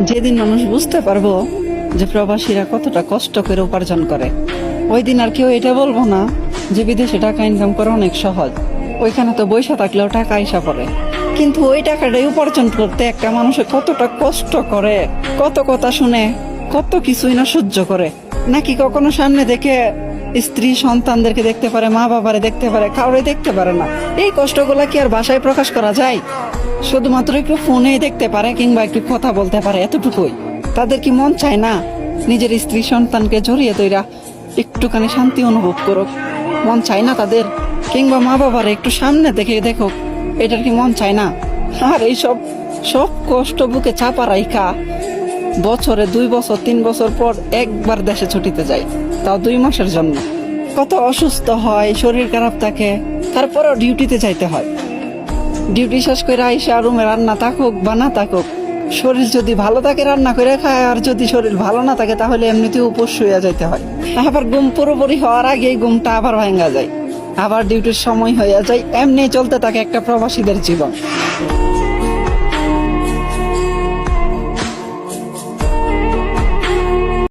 যেদিন মানুষ বুঝতে পারবো যে প্রবাসীরা কতটা কষ্ট করে উপার্জন করে, ওই দিন আর কেউ এটা বলবো না যে বিদেশে টাকা ইনকাম করা অনেক সহজ, ওইখানে তো বৈশা থাকলেও টাকা আইসা পড়ে। কিন্তু ওই টাকাটাই উপার্জন করতে একটা মানুষের কতটা কষ্ট করে, কত কথা শুনে, কত কিছুই না সহ্য করে। নাকি কখনো সামনে দেখে স্ত্রী সন্তানদেরকে দেখতে পারে, মা বাবারে দেখতে পারে, কাউরে দেখতে পারে না। এই কষ্টগুলা কি আর ভাষায় প্রকাশ করা যায়? শুধুমাত্র একটু ফোনেই দেখতে পারে কিংবা একটু কথা বলতে পারে, এতটুকুই। তাদের কি মন চায় না নিজের স্ত্রী সন্তানকে জড়িয়ে তৈরা একটুখানি শান্তি অনুভব করুক? মন চায় না তাদের? কিংবা মা বাবার একটু সামনে দেখে দেখুক, এটার কি মন চায় না? আর এইসব সব কষ্ট বুকে চাপা রাইখা বছরে 2 বছর 3 বছর পর একবার দেশে ছুটিতে যায়, তাও 2 মাসের জন্য। কত অসুস্থ হয়, শরীর খারাপ থাকে, তারপরেও ডিউটিতে যাইতে হয়। ডিউটি শেষ করে আইসা রুমে রান্না থাকুক বা না থাকুক, শরীর যদি ভালো থাকে রান্না করে খায়, আর যদি শরীর ভালো না থাকে তাহলে এমনিতেও উপোস শুয়ে যাইতে হয়। আবার ঘুম পুরোপুরি হওয়ার আগেই ঘুমটা আবার ভাঙা যায়, আবার ডিউটির সময় হয়ে যায়। এমনি চলতে থাকে একটা প্রবাসীদের জীবন।